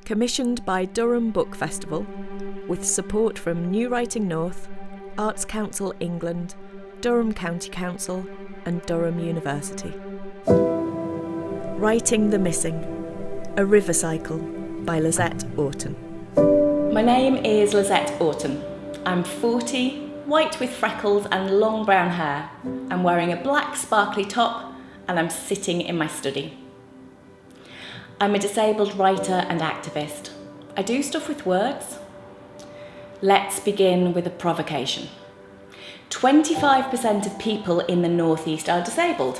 commissioned by Durham Book Festival, with support from New Writing North, Arts Council England, Durham County Council and Durham University. Writing the Missing, a River Cycle by Lisette Auton. My name is Lisette Auton. I'm 40, white with freckles and long brown hair. I'm wearing a black sparkly top and I'm sitting in my study. I'm a disabled writer and activist. I do stuff with words. Let's begin with a provocation. 25% of people in the North East are disabled.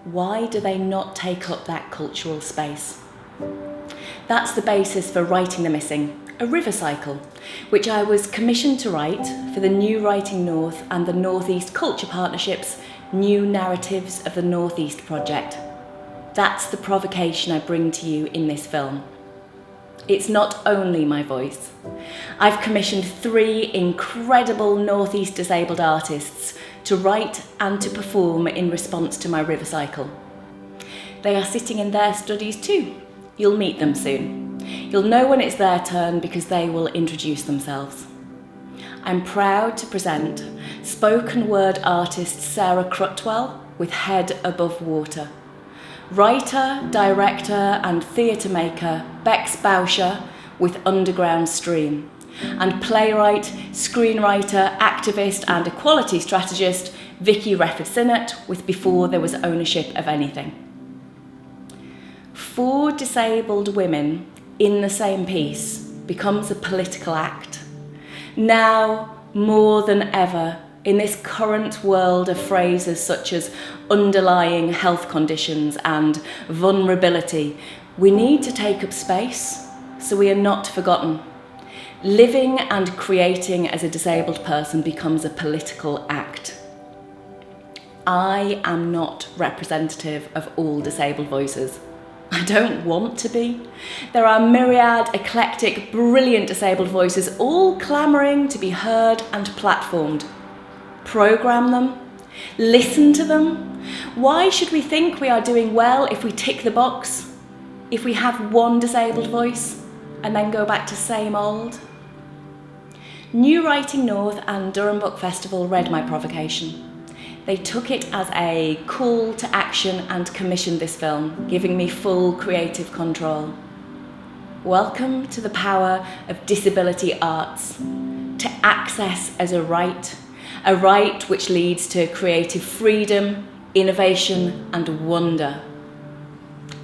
Why do they not take up that cultural space? That's the basis for Writing the Missing, a river cycle, which I was commissioned to write for the New Writing North and the North East Culture Partnership's New Narratives of the North East project. That's the provocation I bring to you in this film. It's not only my voice. I've commissioned 3 incredible North East disabled artists to write and to perform in response to my river cycle. They are sitting in their studies too. You'll meet them soon. You'll know when it's their turn because they will introduce themselves. I'm proud to present spoken word artist Sarah Crutwell with Head Above Water, writer, director and theatre maker Bex Bowsher with Underground Stream, and playwright, screenwriter, activist and equality strategist Vici Wreford-Sinnott with Before There Was Ownership of Anything. 4 disabled women in the same piece becomes a political act. Now, more than ever, in this current world of phrases such as underlying health conditions and vulnerability, we need to take up space so we are not forgotten. Living and creating as a disabled person becomes a political act. I am not representative of all disabled voices. I don't want to be. There are myriad, eclectic, brilliant disabled voices all clamouring to be heard and platformed. Programme them, listen to them. Why should we think we are doing well if we tick the box? If we have one disabled voice and then go back to same old? New Writing North and Durham Book Festival read my provocation. They took it as a call to action and commissioned this film, giving me full creative control. Welcome to the power of disability arts, to access as a right which leads to creative freedom, innovation and wonder.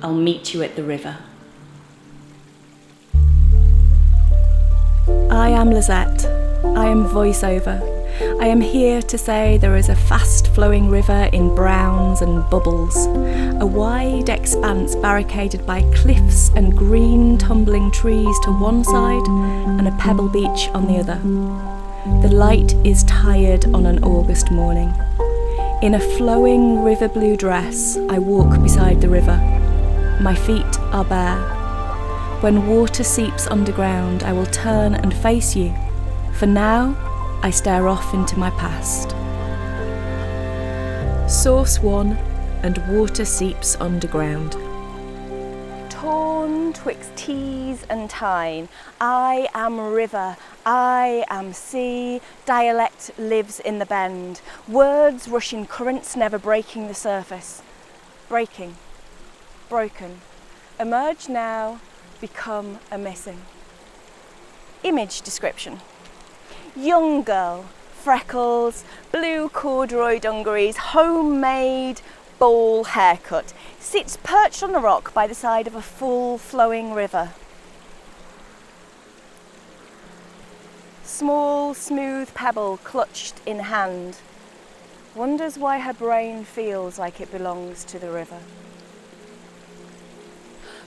I'll meet you at the river. I am Lisette. I am voiceover. I am here to say there is a fast-flowing river in browns and bubbles, a wide expanse barricaded by cliffs and green tumbling trees to one side and a pebble beach on the other. The light is tired on an August morning. In a flowing river blue dress, I walk beside the river. My feet are bare. When water seeps underground, I will turn and face you. For now, I stare off into my past. Source 1 and water seeps underground. Torn twixt teas and tine, I am river, I am sea, dialect lives in the bend, words rush in currents never breaking the surface. Breaking, broken, emerge now, become a missing. Image description. Young girl, freckles, blue corduroy dungarees, homemade bowl haircut, sits perched on a rock by the side of a full flowing river. Small, smooth pebble clutched in hand, wonders why her brain feels like it belongs to the river.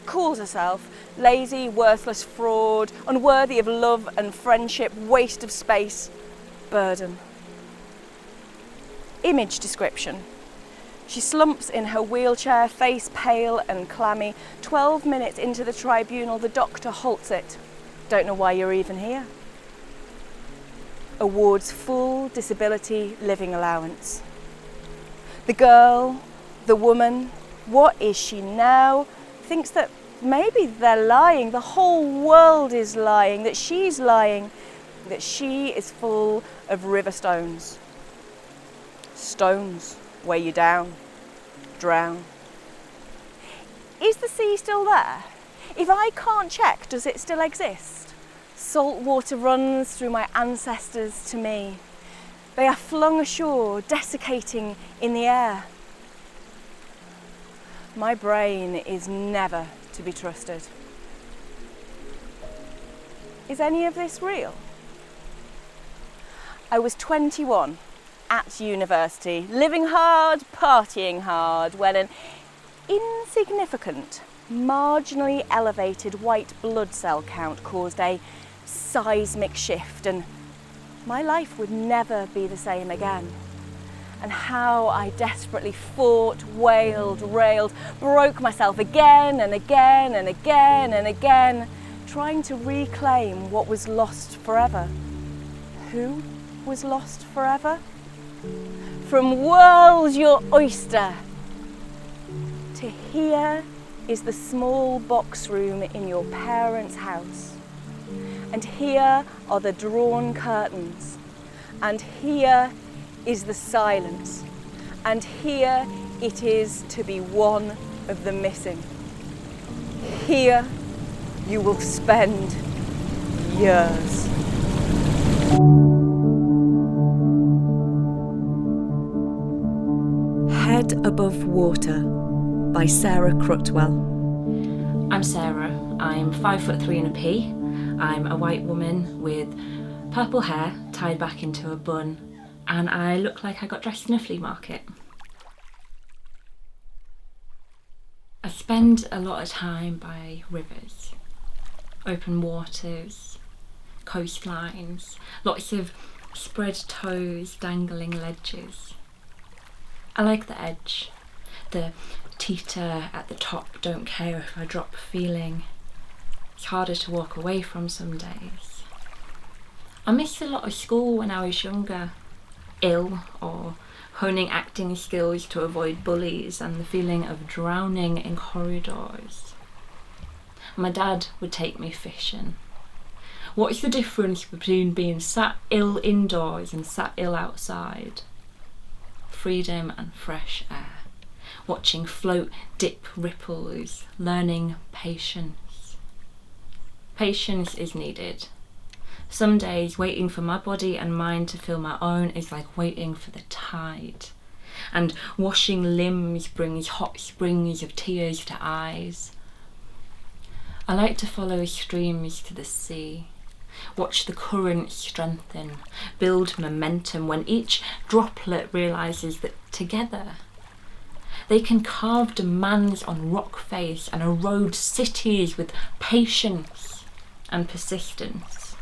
Calls herself lazy, worthless fraud, unworthy of love and friendship, waste of space, burden. Image description. She slumps in her wheelchair, face pale and clammy. 12 minutes into the tribunal, the doctor halts it. Don't know why you're even here. Awards full disability living allowance. The girl, the woman, what is she now? Thinks that maybe they're lying, the whole world is lying, that she's lying, that she is full of river stones. Stones weigh you down, drown. Is the sea still there? If I can't check, does it still exist? Salt water runs through my ancestors to me. They are flung ashore, desiccating in the air. My brain is never to be trusted. Is any of this real? I was 21 at university, living hard, partying hard, when an insignificant, marginally elevated white blood cell count caused a seismic shift, and my life would never be the same again. And how I desperately fought, wailed, railed, broke myself again and again and again and again, trying to reclaim what was lost forever. Who was lost forever? From world's your oyster to here is the small box room in your parents' house. And here are the drawn curtains. And here is the silence. And here it is to be one of the missing. Here you will spend years. Head Above Water by Sarah Crutwell. I'm Sarah. I'm 5'3" and a p. I'm a white woman with purple hair tied back into a bun, and I look like I got dressed in a flea market. I spend a lot of time by rivers, open waters, coastlines, lots of spread toes, dangling ledges. I like the edge, the teeter at the top, don't care if I drop feeling. It's harder to walk away from some days. I missed a lot of school when I was younger, ill or honing acting skills to avoid bullies and the feeling of drowning in corridors. My dad would take me fishing. What is the difference between being sat ill indoors and sat ill outside? Freedom and fresh air, watching float, dip ripples, learning patience. Patience is needed. Some days waiting for my body and mind to feel my own is like waiting for the tide. And washing limbs brings hot springs of tears to eyes. I like to follow streams to the sea, watch the currents strengthen, build momentum when each droplet realises that together they can carve demands on rock face and erode cities with patience and persistence.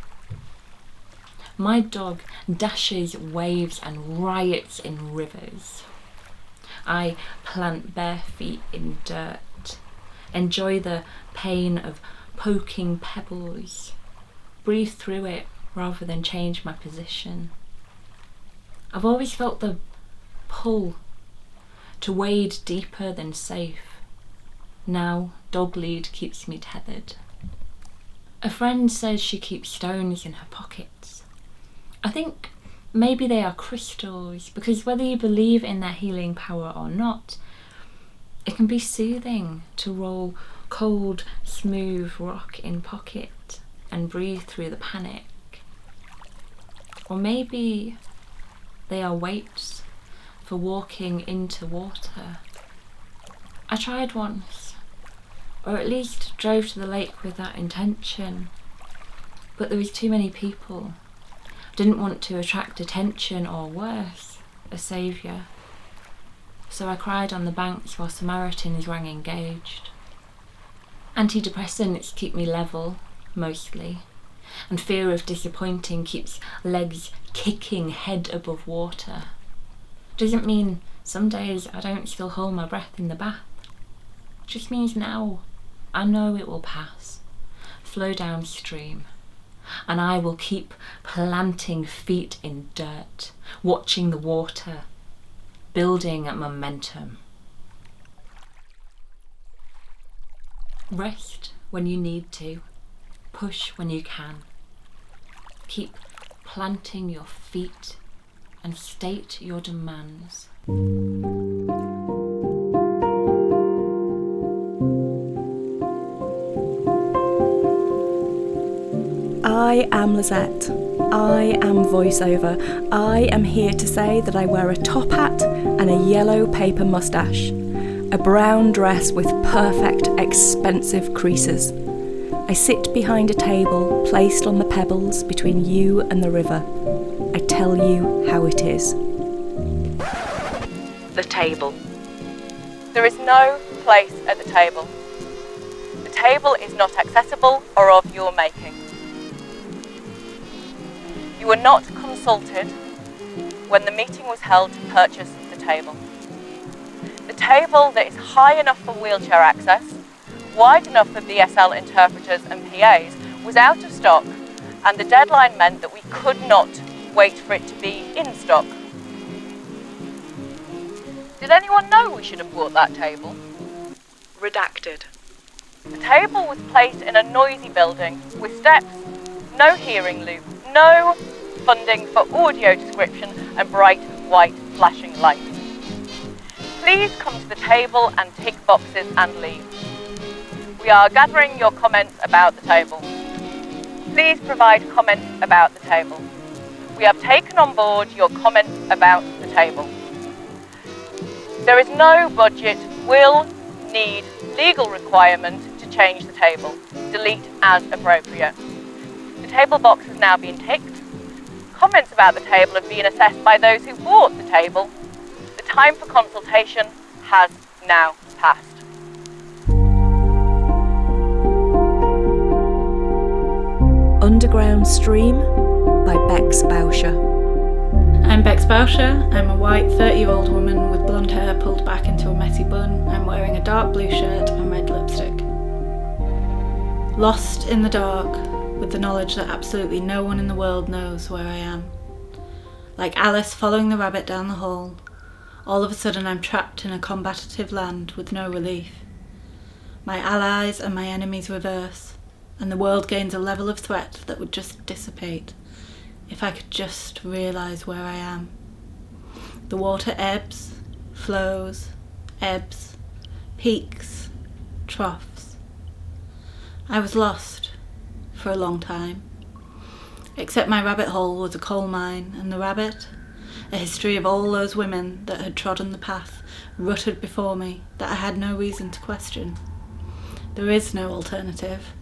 My dog dashes waves and riots in rivers. I plant bare feet in dirt, enjoy the pain of poking pebbles, breathe through it rather than change my position. I've always felt the pull to wade deeper than safe. Now dog lead keeps me tethered. A friend says she keeps stones in her pockets. I think maybe they are crystals, because whether you believe in their healing power or not, it can be soothing to roll cold, smooth rock in pocket and breathe through the panic. Or maybe they are weights for walking into water. I tried once, or at least drove to the lake with that intention, but there was too many people. Didn't want to attract attention or worse, a saviour. So I cried on the banks while Samaritans rang engaged. Antidepressants keep me level, mostly, and fear of disappointing keeps legs kicking head above water. Doesn't mean some days I don't still hold my breath in the bath. Just means now I know it will pass, flow downstream, and I will keep planting feet in dirt, watching the water, building momentum. Rest when you need to. Push when you can. Keep planting your feet and state your demands. I am Lisette. I am voiceover. I am here to say that I wear a top hat and a yellow paper moustache, a brown dress with perfect, expensive creases. I sit behind a table placed on the pebbles between you and the river. I tell you how it is. The table. There is no place at the table. The table is not accessible or of your making. You were not consulted when the meeting was held to purchase the table. The table that is high enough for wheelchair access, wide enough for BSL interpreters and PAs, was out of stock, and the deadline meant that we could not wait for it to be in stock. Did anyone know we should have bought that table? Redacted. The table was placed in a noisy building with steps, no hearing loop, no funding for audio description and bright white flashing lights. Please come to the table and tick boxes and leave. We are gathering your comments about the table. Please provide comments about the table. We have taken on board your comments about the table. There is no budget, will, need, legal requirement to change the table. Delete as appropriate. The table box has now been ticked. Comments about the table have been assessed by those who bought the table. The time for consultation has now passed. Underground Stream by Bex Bowsher. I'm Bex Bowsher. I'm a white 30-year-old woman with blonde hair pulled back into a messy bun. I'm wearing a dark blue shirt and red lipstick. Lost in the dark, with the knowledge that absolutely no one in the world knows where I am. Like Alice following the rabbit down the hall, all of a sudden I'm trapped in a combative land with no relief. My allies and my enemies reverse, and the world gains a level of threat that would just dissipate if I could just realise where I am. The water ebbs, flows, ebbs, peaks, troughs. I was lost for a long time, except my rabbit hole was a coal mine, and the rabbit, a history of all those women that had trodden the path rutted before me that I had no reason to question. There is no alternative.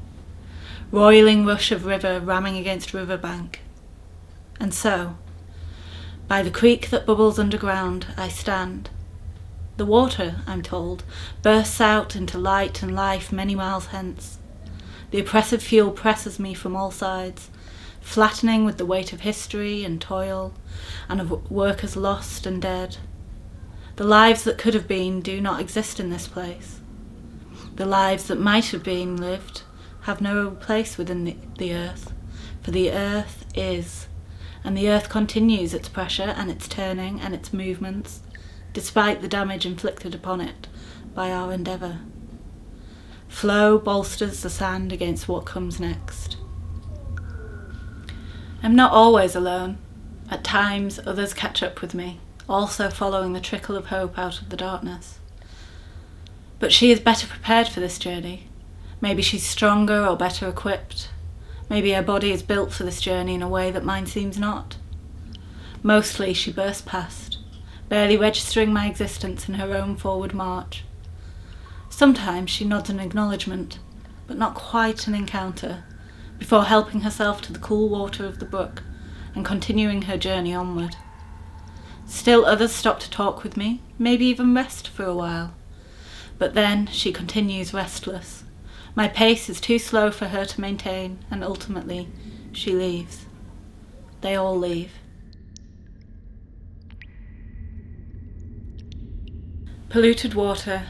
Roiling rush of river ramming against riverbank. And so, by the creek that bubbles underground, I stand. The water, I'm told, bursts out into light and life many miles hence. The oppressive fuel presses me from all sides, flattening with the weight of history and toil, and of workers lost and dead. The lives that could have been do not exist in this place. The lives that might have been lived have no place within the earth, for the earth is, and the earth continues its pressure and its turning and its movements, despite the damage inflicted upon it by our endeavour. Flow bolsters the sand against what comes next. I'm not always alone. At times others catch up with me, also following the trickle of hope out of the darkness. But she is better prepared for this journey. Maybe she's stronger or better equipped. Maybe her body is built for this journey in a way that mine seems not. Mostly she bursts past, barely registering my existence in her own forward march. Sometimes she nods an acknowledgement, but not quite an encounter, before helping herself to the cool water of the brook and continuing her journey onward. Still others stop to talk with me, maybe even rest for a while. But then she continues restless. My pace is too slow for her to maintain, and ultimately she leaves. They all leave. Polluted water,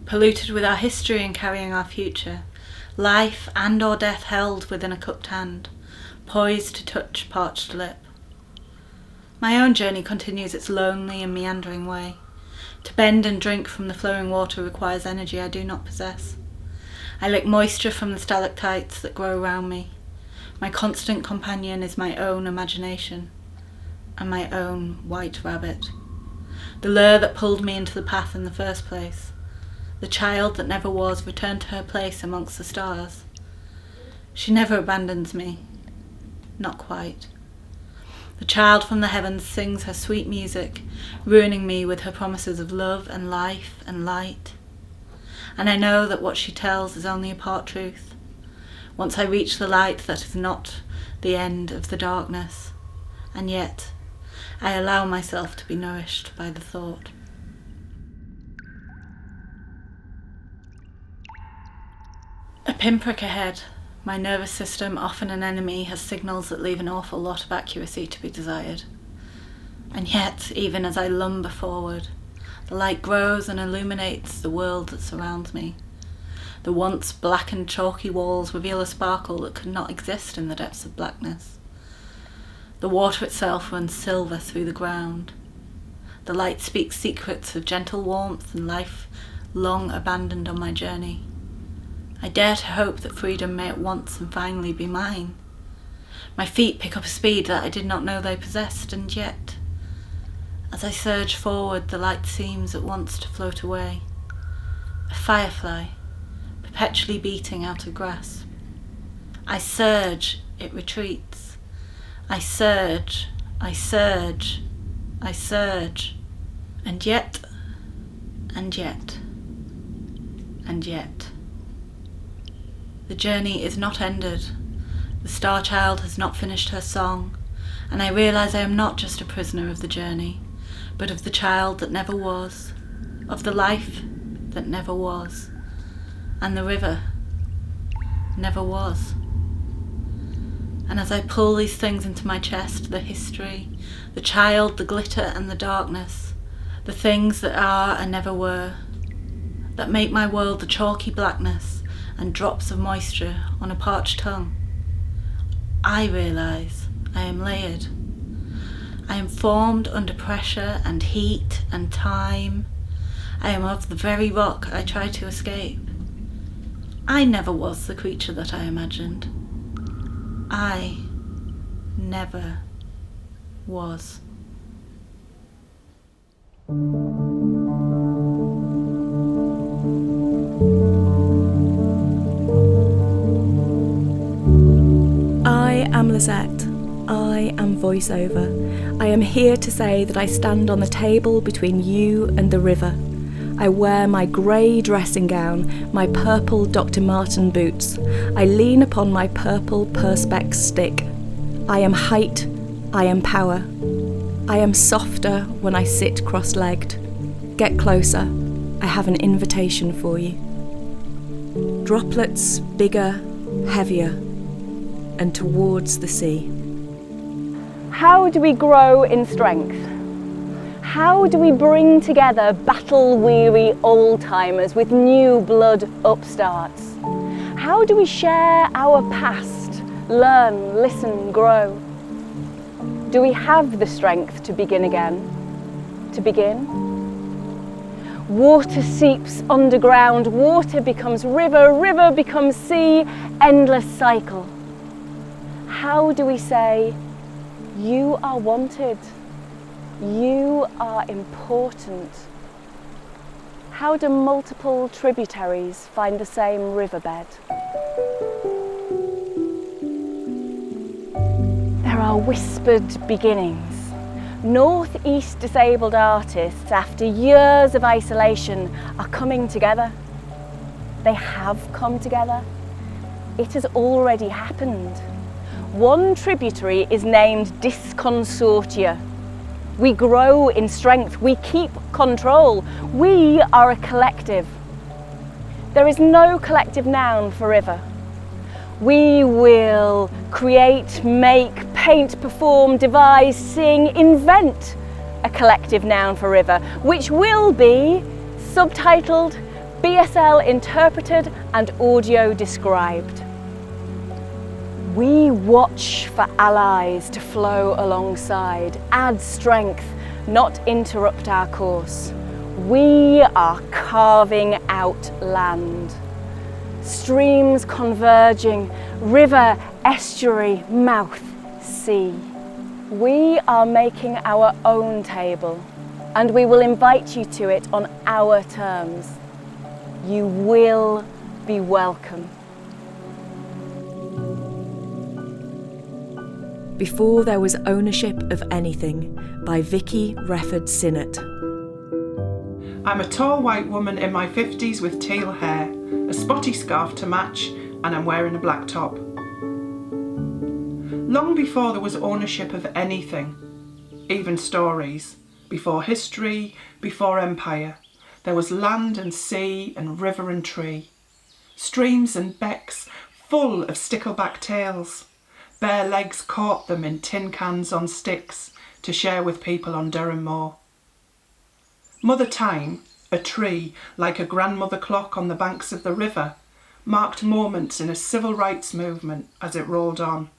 polluted with our history and carrying our future, life and or death held within a cupped hand, poised to touch parched lip. My own journey continues its lonely and meandering way. To bend and drink from the flowing water requires energy I do not possess. I lick moisture from the stalactites that grow around me. My constant companion is my own imagination and my own white rabbit. The lure that pulled me into the path in the first place. The child that never was returned to her place amongst the stars. She never abandons me. Not quite. The child from the heavens sings her sweet music, ruining me with her promises of love and life and light. And I know that what she tells is only a part truth. Once I reach the light, that is not the end of the darkness. And yet, I allow myself to be nourished by the thought. A pinprick ahead. My nervous system, often an enemy, has signals that leave an awful lot of accuracy to be desired. And yet, even as I lumber forward, the light grows and illuminates the world that surrounds me. The once black and chalky walls reveal a sparkle that could not exist in the depths of blackness. The water itself runs silver through the ground. The light speaks secrets of gentle warmth and life long abandoned on my journey. I dare to hope that freedom may at once and finally be mine. My feet pick up a speed that I did not know they possessed, and yet, as I surge forward, the light seems at once to float away. A firefly, perpetually beating out of grasp. I surge, it retreats. I surge, I surge, I surge. And yet, and yet, and yet. The journey is not ended. The star child has not finished her song, and I realise I am not just a prisoner of the journey, but of the child that never was, of the life that never was, and the river never was. And as I pull these things into my chest, the history, the child, the glitter and the darkness, the things that are and never were, that make my world the chalky blackness and drops of moisture on a parched tongue, I realise I am layered. I am formed under pressure and heat and time. I am of the very rock I try to escape. I never was the creature that I imagined. I never was. I am Lisette. I am voiceover. I am here to say that I stand on the table between you and the river. I wear my grey dressing gown, my purple Dr. Marten boots. I lean upon my purple perspex stick. I am height. I am power. I am softer when I sit cross-legged. Get closer. I have an invitation for you. Droplets bigger, heavier, and towards the sea. How do we grow in strength? How do we bring together battle-weary old-timers with new blood upstarts? How do we share our past, learn, listen, grow? Do we have the strength to begin again? To begin? Water seeps underground, water becomes river, river becomes sea, endless cycle. How do we say, you are wanted, you are important? How do multiple tributaries find the same riverbed? There are whispered beginnings. Northeast disabled artists, after years of isolation, are coming together. They have come together. It has already happened. One tributary is named Disconsortia. We grow in strength, we keep control. We are a collective. There is no collective noun for river. We will create, make, paint, perform, devise, sing, invent a collective noun for river, which will be subtitled, BSL interpreted and audio described. We watch for allies to flow alongside, add strength, not interrupt our course. We are carving out land. streams converging, river, estuary, mouth, sea. We are making our own table, and we will invite you to it on our terms. You will be welcome. Before There Was Ownership of Anything by Vici Wreford-Sinnott. I'm a tall white woman in my 50s with teal hair, a spotty scarf to match, and I'm wearing a black top. Long before there was ownership of anything, even stories, before history, before empire, there was land and sea and river and tree, streams and becks full of stickleback tails. Bare legs caught them in tin cans on sticks to share with people on Durham Moor. Mother Time, a tree like a grandmother clock on the banks of the river, marked moments in a civil rights movement as it rolled on.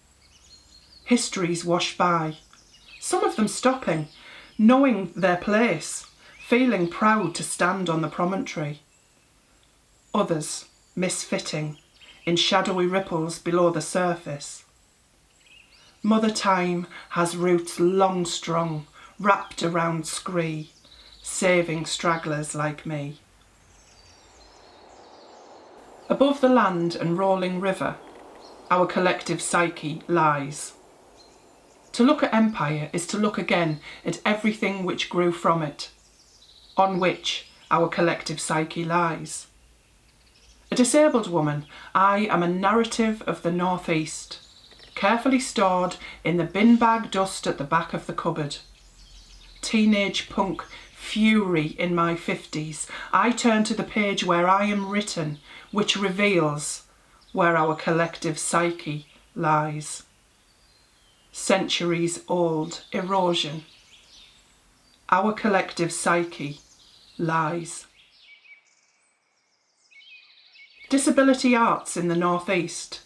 Histories washed by, some of them stopping, knowing their place, feeling proud to stand on the promontory. Others misfitting in shadowy ripples below the surface. Mother Time has roots long strong, wrapped around scree, saving stragglers like me. Above the land and rolling river, our collective psyche lies. To look at empire is to look again at everything which grew from it, on which our collective psyche lies. A disabled woman, I am a narrative of the northeast, carefully stored in the bin bag dust at the back of the cupboard. Teenage punk fury in my 50s, I turn to the page where I am written, which reveals where our collective psyche lies. Centuries old erosion. Our collective psyche lies. Disability arts in the northeast.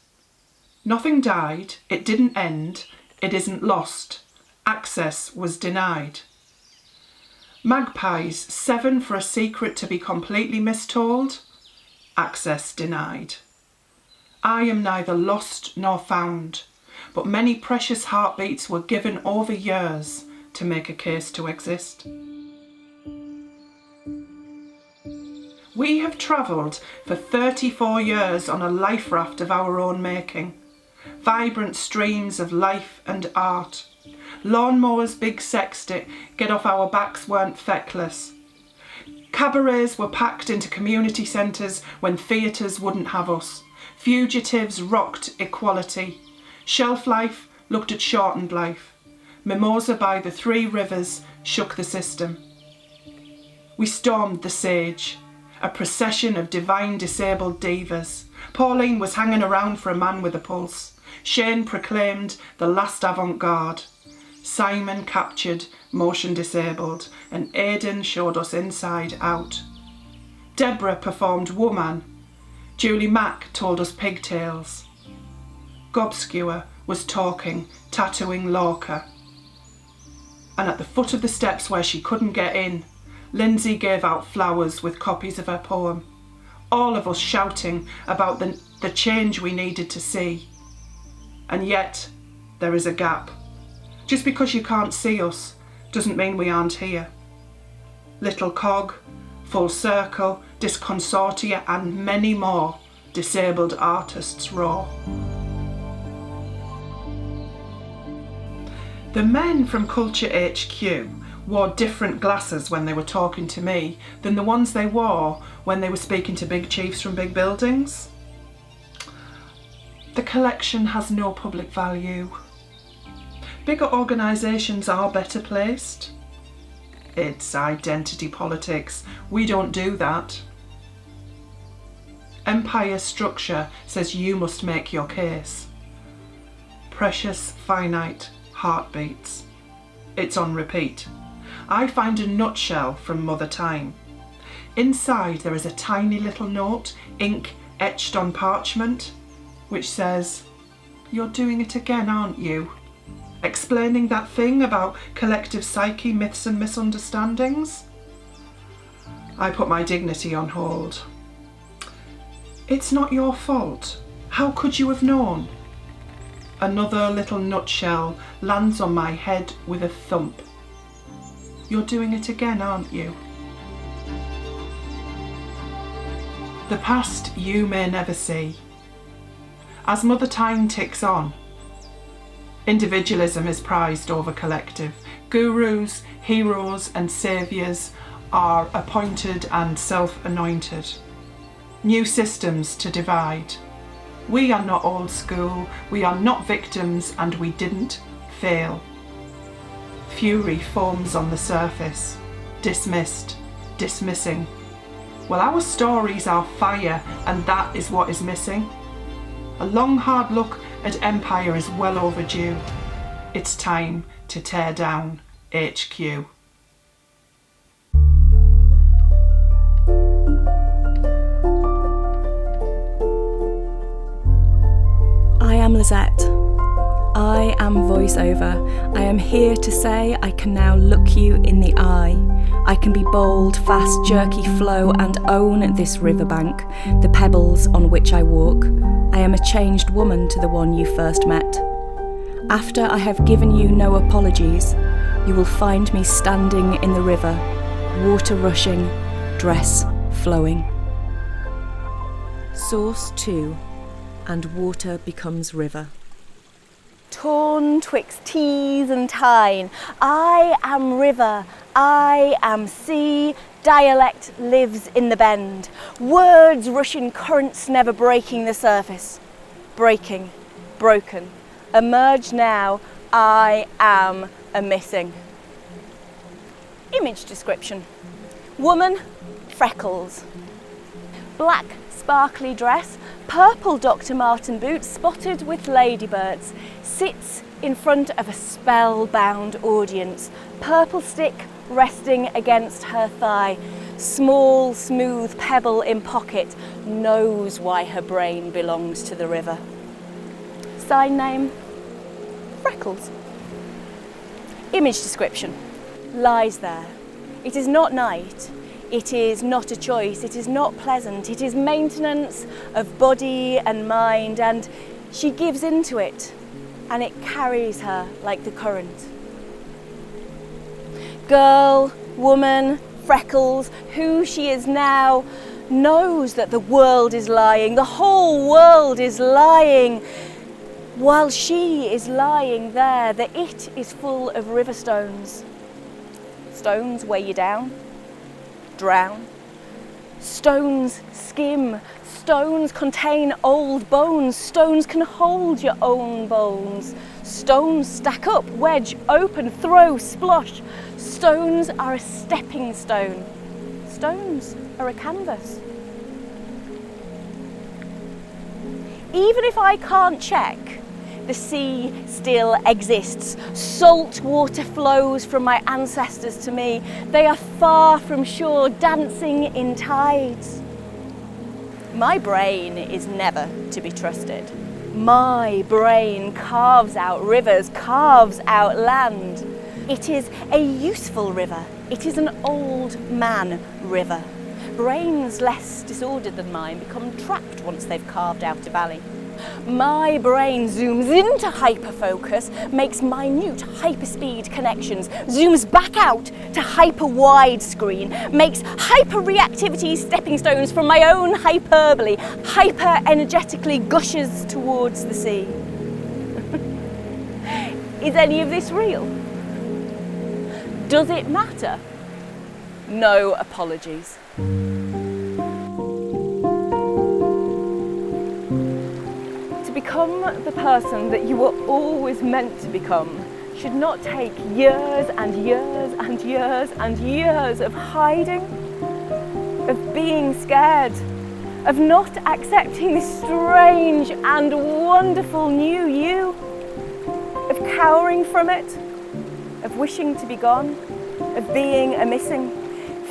Nothing died, it didn't end, it isn't lost. Access was denied. Magpies, 7 for a secret to be completely mistold. Access denied. I am neither lost nor found, but many precious heartbeats were given over years to make a case to exist. We have travelled for 34 years on a life raft of our own making. Vibrant streams of life and art. Lawnmowers, big sextet, get off our backs weren't feckless. Cabarets were packed into community centres when theatres wouldn't have us. Fugitives rocked equality. Shelf life looked at shortened life. Mimosa by the 3 rivers shook the system. We stormed the sage, a procession of divine disabled divas. Pauline was hanging around for a man with a pulse. Shane proclaimed the last avant-garde. Simon captured motion disabled, and Aidan showed us inside out. Deborah performed woman. Julie Mack told us pigtails. Gobskewer was talking, tattooing Lorca. And at the foot of the steps where she couldn't get in, Lindsay gave out flowers with copies of her poem. All of us shouting about the change we needed to see. And yet, there is a gap. Just because you can't see us doesn't mean we aren't here. Little Cog, Full Circle, Disconsortia and many more disabled artists raw. The men from Culture HQ wore different glasses when they were talking to me than the ones they wore when they were speaking to big chiefs from big buildings. The collection has no public value. Bigger organisations are better placed. It's identity politics. We don't do that. Empire structure says you must make your case. Precious, finite heartbeats. It's on repeat. I find a nutshell from Mother Time. Inside there is a tiny little note, ink etched on parchment, which says, "You're doing it again, aren't you?" Explaining that thing about collective psyche, myths and misunderstandings. I put my dignity on hold. It's not your fault. How could you have known? Another little nutshell lands on my head with a thump. You're doing it again, aren't you? The past you may never see. As Mother Time ticks on, individualism is prized over collective. Gurus, heroes and saviours are appointed and self-anointed. New systems to divide. We are not old school, we are not victims, and we didn't fail. Fury foams on the surface, dismissed, dismissing. Well, our stories are fire, and that is what is missing. A long hard look at empire is well overdue. It's time to tear down HQ. I am Lisette. I am voiceover. I am here to say I can now look you in the eye. I can be bold, fast, jerky flow and own this riverbank, the pebbles on which I walk. I am a changed woman to the one you first met. After I have given you no apologies, you will find me standing in the river, water rushing, dress flowing. Source 2, and water becomes river. Torn twixt teas and tine, I am river, I am sea, dialect lives in the bend, words rush in currents never breaking the surface, breaking, broken, emerge now, I am a missing. Image description. Woman, freckles, black sparkly dress, purple Dr. Marten boots spotted with ladybirds, sits in front of a spellbound audience, purple stick resting against her thigh, small smooth pebble in pocket, knows why her brain belongs to the river. Sign name, Freckles. Image description, lies there. It is not night. It is not a choice, it is not pleasant, it is maintenance of body and mind, and she gives into it, and it carries her like the current. Girl, woman, freckles, who she is now, knows that the world is lying, the whole world is lying. While she is lying there, the it is full of river stones. Stones weigh you down. Drown. Stones skim. Stones contain old bones. Stones can hold your own bones. Stones stack up, wedge, open, throw, splosh. Stones are a stepping stone. Stones are a canvas. Even if I can't check, the sea still exists. Salt water flows from my ancestors to me. They are far from shore, dancing in tides. My brain is never to be trusted. My brain carves out rivers, carves out land. It is a useful river. It is an old man river. Brains less disordered than mine become trapped once they've carved out a valley. My brain zooms into hyperfocus, makes minute hyperspeed connections, zooms back out to hyper widescreen, makes hyperreactivity stepping stones from my own hyperbole, hyper energetically gushes towards the sea. Is any of this real? Does it matter? No apologies. Become the person that you were always meant to become should not take years and years and years and years of hiding, of being scared, of not accepting this strange and wonderful new you, of cowering from it, of wishing to be gone, of being a missing,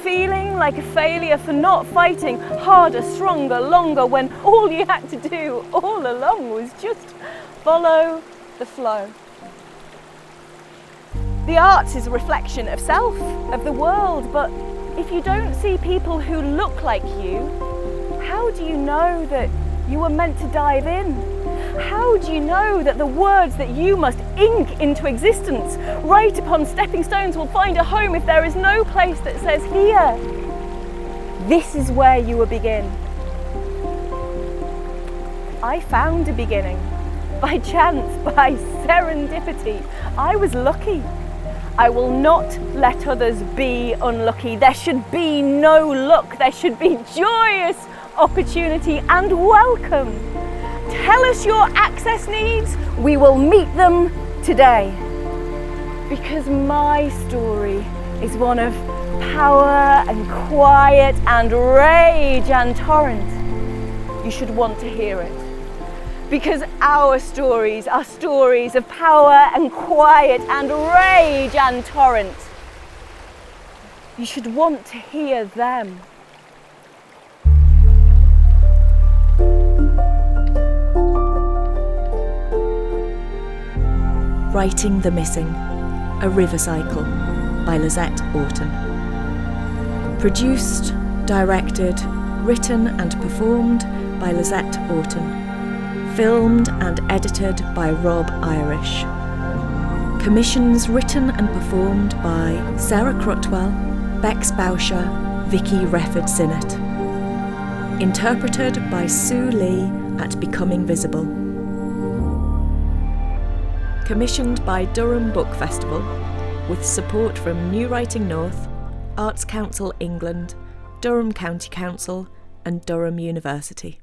feeling like a failure for not fighting harder, stronger, longer, when all you had to do all along was just follow the flow. The arts is a reflection of self, of the world, but if you don't see people who look like you, How do you know that you were meant to dive in? How do you know that the words that you must ink into existence, right upon stepping stones, will find a home if there is no place that says here? This is where you will begin. I found a beginning. By chance, by serendipity. I was lucky. I will not let others be unlucky. There should be no luck. There should be joyous opportunity and welcome. Tell us your access needs. We will meet them today. Because my story is one of power and quiet and rage and torrent. You should want to hear it. Because our stories are stories of power and quiet and rage and torrent. You should want to hear them. Writing the Missing, a River Cycle by Lisette Auton. Produced, directed, written and performed by Lisette Auton. Filmed and edited by Rob Irish. Commissions written and performed by Sarah Crutwell, Bex Bowsher, Vici Wreford-Sinnott. Interpreted by Sue Lee at Becoming Visible. Commissioned by Durham Book Festival, with support from New Writing North, Arts Council England, Durham County Council and Durham University.